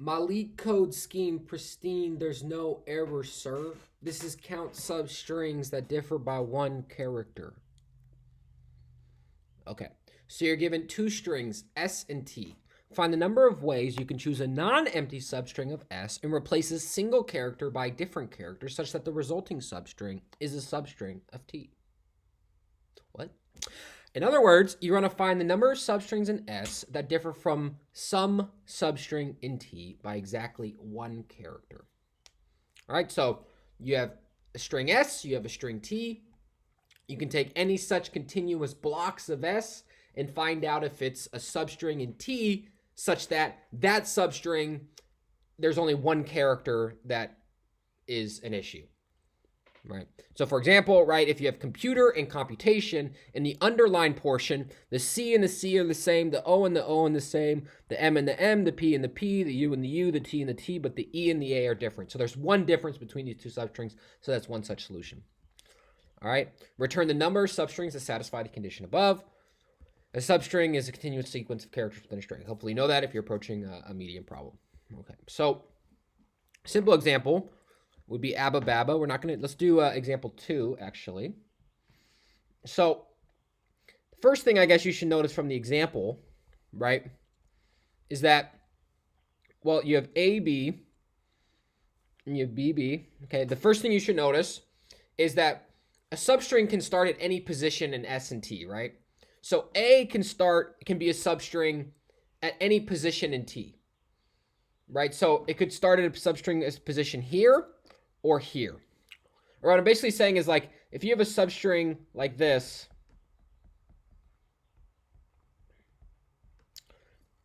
My Leetcode scheme pristine. There's no error, sir. This is count substrings that differ by one character. Okay, so you're given two strings, S and T. Find the number of ways you can choose a non-empty substring of S and replace a single character by a different character such that the resulting substring is a substring of T. What? In other words, you want to find the number of substrings in S that differ from some substring in T by exactly one character. All right, so you have a string S, you have a string T. You can take any such continuous blocks of S and find out if it's a substring in T such that that substring, there's only one character that is an issue. Right. So for example, right, if you have computer and computation, in the underlined portion, the C and the C are the same, the O and the O are the same, the M and the M, the P and the P, the U and the U, the T and the T, but the E and the A are different. So there's one difference between these two substrings, so that's one such solution. All right, return the number of substrings that satisfy the condition above. A substring is a continuous sequence of characters within a string. Hopefully you know that if you're approaching a medium problem. Okay, so simple example would be Abba Baba. We're not going to, let's do example 2, actually. So first thing I guess you should notice from the example, right, is that, well, you have AB and you have BB. Okay, the first thing you should notice is that a substring can start at any position in S and T, right? So A can be a substring at any position in T, right? So it could start at a substring as position here or here. Or what I'm basically saying is, like, if you have a substring like this,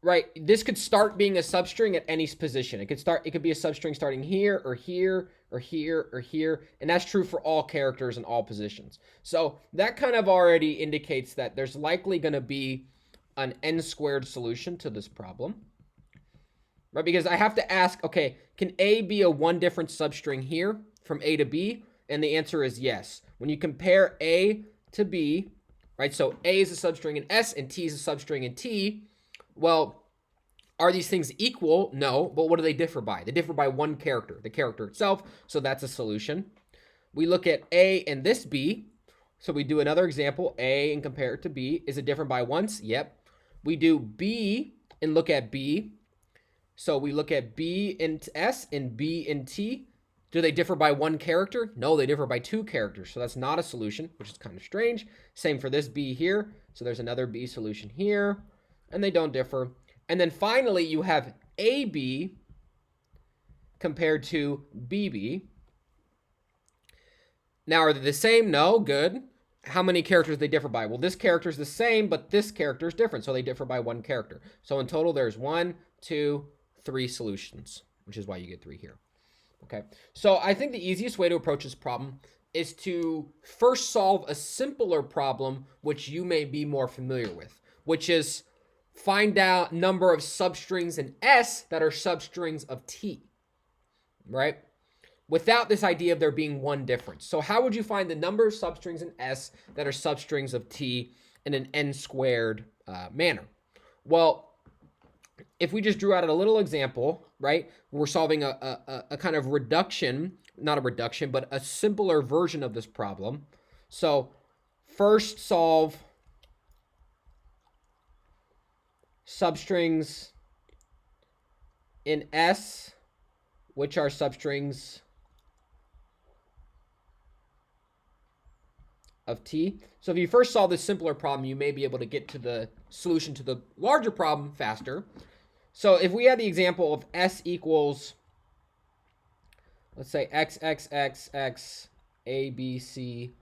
right, this could start being a substring at any position. It could be a substring starting here or here or here or here, and that's true for all characters in all positions. So that kind of already indicates that there's likely going to be an n squared solution to this problem, right? Because I have to ask, okay, can A be a one different substring here from A to B? And the answer is yes. When you compare A to B, right, so A is a substring in S and T is a substring in T, well, are these things equal? No, but what do they differ by? They differ by one character, the character itself, so that's a solution. We look at A and this B, so we do another example, A and compare it to B. Is it different by once? Yep. We do B and look at B. So we look at B and S and B and T. Do they differ by one character? No, they differ by two characters, so that's not a solution, which is kind of strange. Same for this B here, so there's another B solution here, and they don't differ. And then finally, you have AB compared to BB. Now, are they the same? No, good. How many characters they differ by? Well, this character is the same, but this character is different, so they differ by one character. So in total, there's 1, 2, 3 solutions, which is why you get 3 here. Okay, so I think the easiest way to approach this problem is to first solve a simpler problem, which you may be more familiar with, which is find out number of substrings in S that are substrings of T, right? Without this idea of there being one difference. So how would you find the number of substrings in S that are substrings of T in an n squared manner? Well, if we just drew out a little example, right, we're solving a kind of reduction, not a reduction, but a simpler version of this problem. So first solve substrings in S, which are substrings of T. So if you first solve this simpler problem, you may be able to get to the solution to the larger problem faster. So if we had the example of S equals, let's say X, X, X, X, A, B, C,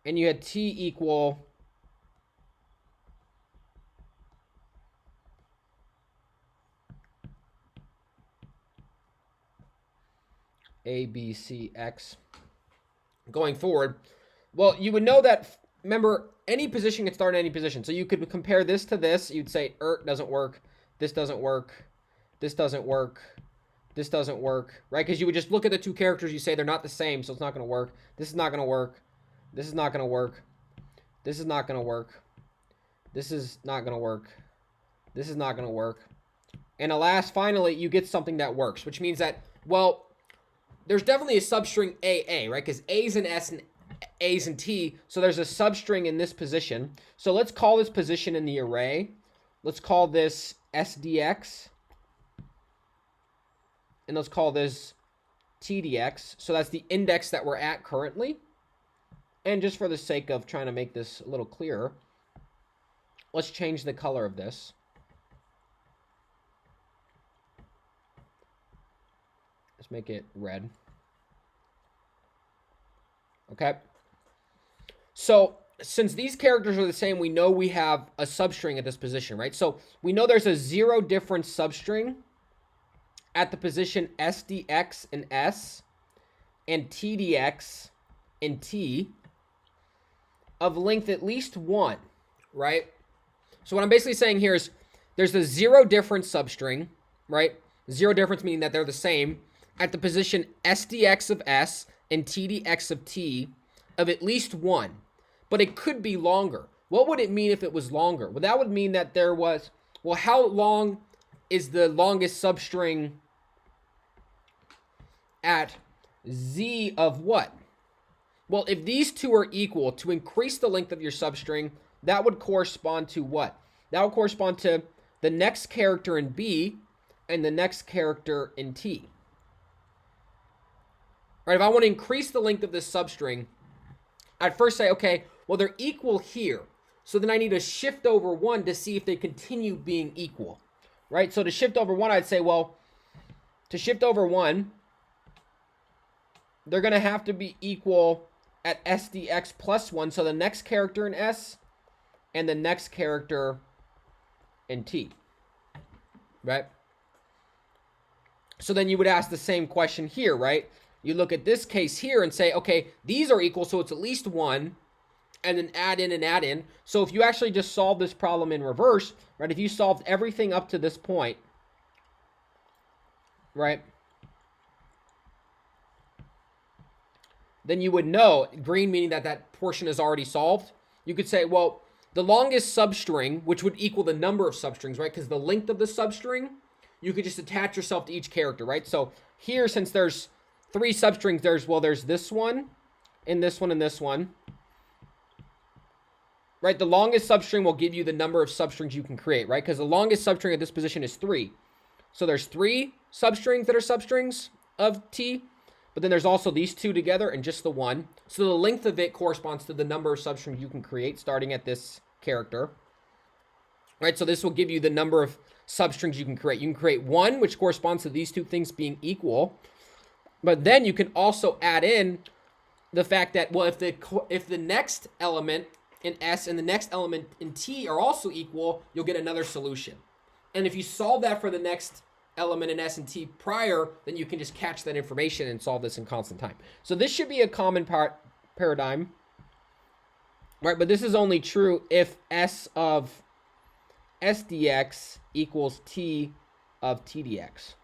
and you had T equal A, B, C, X, going forward, well, you would know that, remember, any position can start in any position. So you could compare this to this. You'd say, doesn't work. This doesn't work. This doesn't work. This doesn't work, right? Because you would just look at the two characters. You say they're not the same, so it's not going to work. This is not going to work. This is not going to work. This is not going to work. This is not going to work. This is not going to work. And alas, finally, you get something that works, which means that, well, there's definitely a substring AA, right? Because A's and S and A's and T, so there's a substring in this position. So let's call this position in the array. Let's call this SDX. And let's call this TDX. So that's the index that we're at currently. And just for the sake of trying to make this a little clearer, let's change the color of this. Let's make it red. Okay. So since these characters are the same, we know we have a substring at this position, right? So we know there's a 0 difference substring at the position SDX and S and TDX and T of length at least 1, right? So what I'm basically saying here is there's a 0 difference substring, right? 0 difference meaning that they're the same at the position SDX of S and TDX of T of at least 1. But it could be longer. What would it mean if it was longer? Well, that would mean that there was, well, how long is the longest substring at Z of what? Well, if these two are equal, to increase the length of your substring, that would correspond to what? That would correspond to the next character in B and the next character in T. Right, if I want to increase the length of this substring, I'd first say, okay, well, they're equal here. So then I need to shift over 1 to see if they continue being equal. Right, so to shift over 1, I'd say, well, to shift over 1, they're going to have to be equal at SDX plus 1. So the next character in S and the next character in T. Right? So then you would ask the same question here, right? You look at this case here and say, okay, these are equal, so it's at least 1, and then add in and add in. So if you actually just solve this problem in reverse, right, if you solved everything up to this point, right, then you would know, green meaning that that portion is already solved. You could say, well, the longest substring, which would equal the number of substrings, right, because the length of the substring, you could just attach yourself to each character, right? So here, since there's 3 substrings, there's this one, and this one, and this one. Right, the longest substring will give you the number of substrings you can create, right? Because the longest substring at this position is 3. So there's 3 substrings that are substrings of T, but then there's also these 2 together and just the 1. So the length of it corresponds to the number of substrings you can create starting at this character. Right, so this will give you the number of substrings you can create. You can create 1, which corresponds to these 2 things being equal. But then you can also add in the fact that, well, if the next element in S and the next element in T are also equal, you'll get another solution. And if you solve that for the next element in S and T prior, then you can just catch that information and solve this in constant time. So this should be a common paradigm, right? But this is only true if S of SDX equals T of TDX.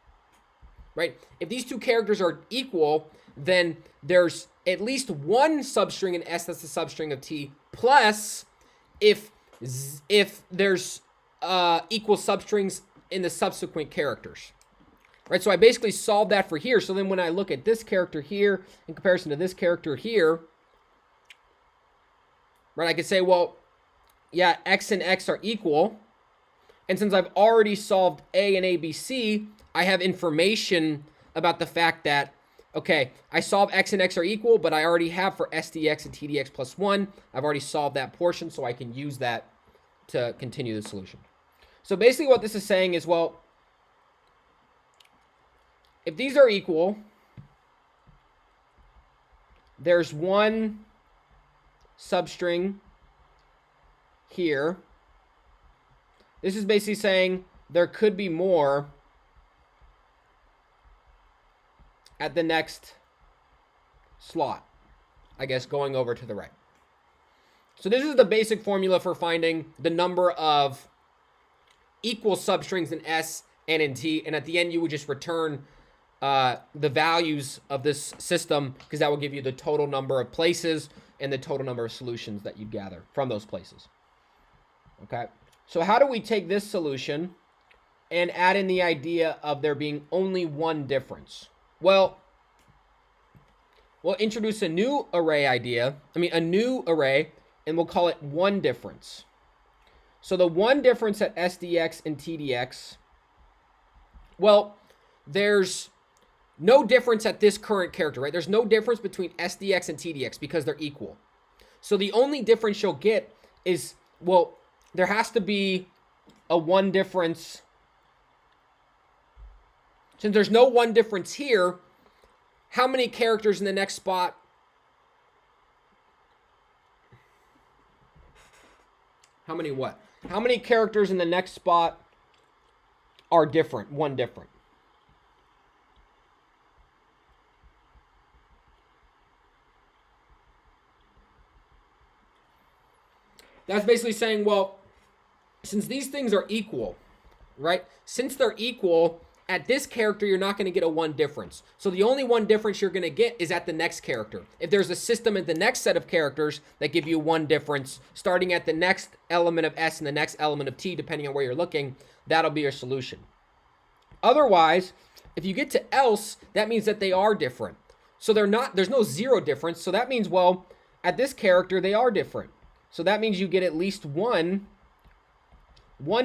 Right? If these 2 characters are equal, then there's at least 1 substring in S that's the substring of T, plus if there's equal substrings in the subsequent characters. Right? So I basically solved that for here. So then when I look at this character here in comparison to this character here, right, I could say, well, yeah, X and X are equal. And since I've already solved A and ABC, I have information about the fact that, okay, I solved X and X are equal, but I already have for SDX and TDX plus 1. I've already solved that portion, so I can use that to continue the solution. So basically what this is saying is, well, if these are equal, there's 1 substring here. This is basically saying there could be more at the next slot, I guess, going over to the right. So this is the basic formula for finding the number of equal substrings in S and in T, and at the end you would just return the values of this system, because that will give you the total number of places and the total number of solutions that you gather from those places. Okay, so how do we take this solution and add in the idea of there being only one difference. Well, we'll introduce a new array idea, a new array, and we'll call it one difference. So the one difference at SDX and TDX, well, there's no difference at this current character, right? There's no difference between SDX and TDX because they're equal. So the only difference you'll get is, well, there has to be a one difference. Since there's no one difference here, how many characters in the next spot? How many what? How many characters in the next spot are different? One different. That's basically saying, well, since these things are equal, right? Since they're equal, at this character, you're not going to get a one difference. So the only one difference you're going to get is at the next character. If there's a system at the next set of characters that give you one difference, starting at the next element of S and the next element of T, depending on where you're looking, that'll be your solution. Otherwise, if you get to else, that means that they are different. So there's no zero difference. So that means, well, at this character, they are different. So that means you get at least one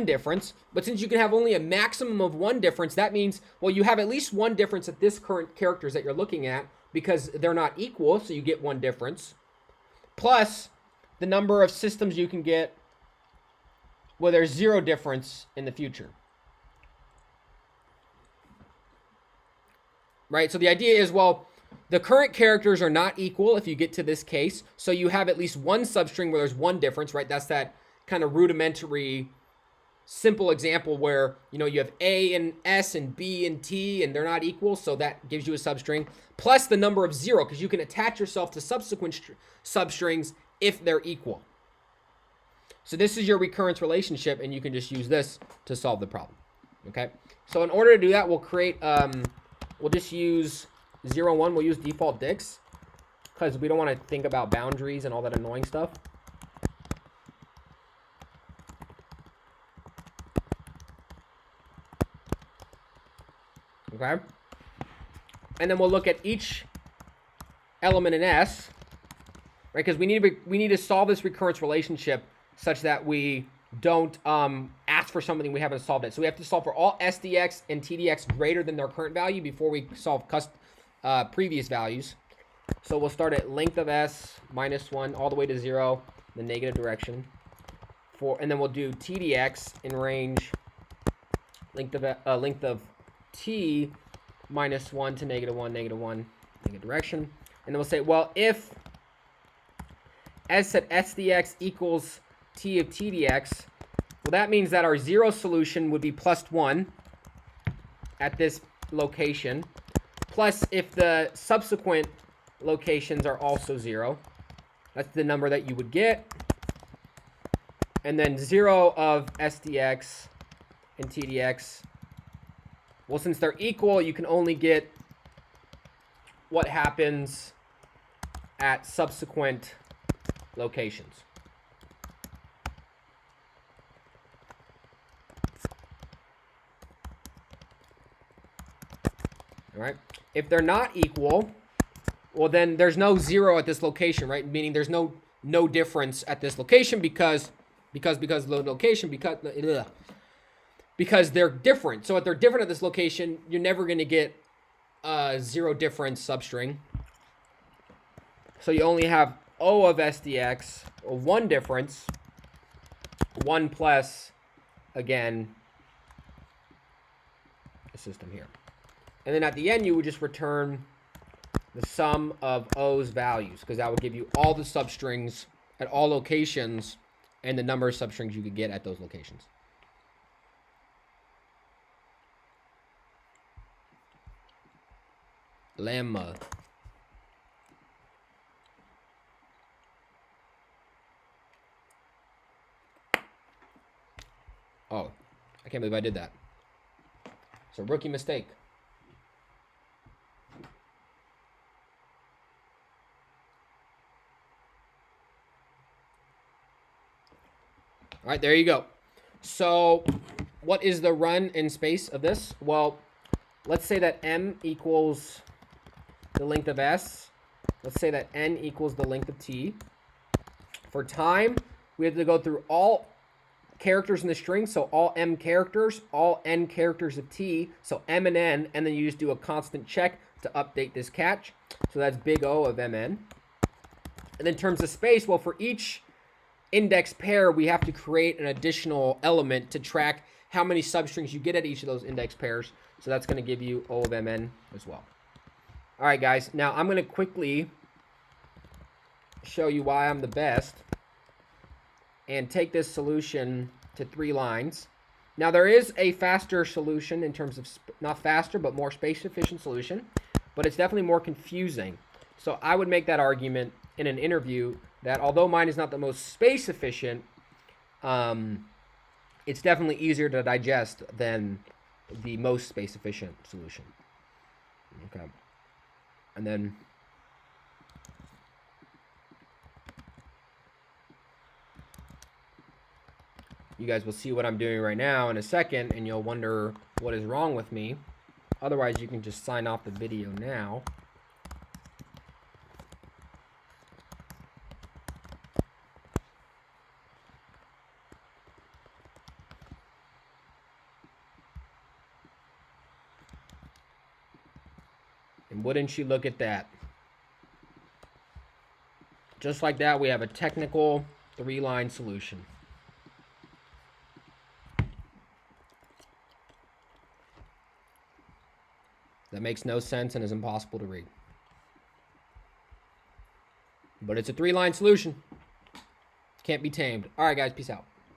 difference. But since you can have only a maximum of one difference, that means, well, you have at least one difference at this current characters that you're looking at because they're not equal, so you get one difference. Plus the number of systems you can get where there's zero difference in the future. Right? So the idea is, well, the current characters are not equal if you get to this case. So you have at least one substring where there's one difference, right? That's that kind of rudimentary, simple example where, you have A and S and B and T and they're not equal. So that gives you a substring plus the number of zero because you can attach yourself to subsequent substrings if they're equal. So this is your recurrence relationship and you can just use this to solve the problem. Okay. So in order to do that, we'll create, we'll just use 0, 1, we'll use default dicts because we don't want to think about boundaries and all that annoying stuff. Okay. And then we'll look at each element in S, right? Because we need to solve this recurrence relationship such that we don't ask for something we haven't solved it. So we have to solve for all SDX and TDX greater than their current value before we solve previous values. So we'll start at length of S -1 all the way to 0, the negative direction. And then we'll do TDX in range length of T -1 to -1, -1, negative direction. And then we'll say, well, if S at SDX equals T of TDX, well, that means that our zero solution would be +1 at this location. Plus, if the subsequent locations are also 0, that's the number that you would get. And then 0 of SDX and TDX. Well, since they're equal, you can only get what happens at subsequent locations. All right. If they're not equal, well, then there's no 0 at this location, right? Meaning there's no difference at this location because the location because they're different. So if they're different at this location, you're never going to get a 0 difference substring. So you only have O of SDX, or 1 difference, 1 plus, again, the system here. And then at the end, you would just return the sum of O's values, because that would give you all the substrings at all locations and the number of substrings you could get at those locations. Lemma. Oh, I can't believe I did that. It's a rookie mistake. All right, there you go. So what is the run in space of this? Well, let's say that m equals the length of s. Let's say that n equals the length of t. For time, we have to go through all characters in the string, so all m characters, all n characters of t, so m and n, and then you just do a constant check to update this catch. So that's big O of mn. And in terms of space, well, for each index pair, we have to create an additional element to track how many substrings you get at each of those index pairs. So that's going to give you O of mn as well. All right, guys. Now I'm going to quickly show you why I'm the best and take this solution to 3 lines. Now there is a faster solution in terms of, not faster, but more space efficient solution, but it's definitely more confusing. So I would make that argument in an interview that although mine is not the most space efficient, it's definitely easier to digest than the most space efficient solution. Okay. And then you guys will see what I'm doing right now in a second, and you'll wonder what is wrong with me. Otherwise, you can just sign off the video now. And wouldn't you look at that? Just like that, we have a technical 3-line solution. That makes no sense and is impossible to read. But it's a 3-line solution. Can't be tamed. All right, guys, peace out.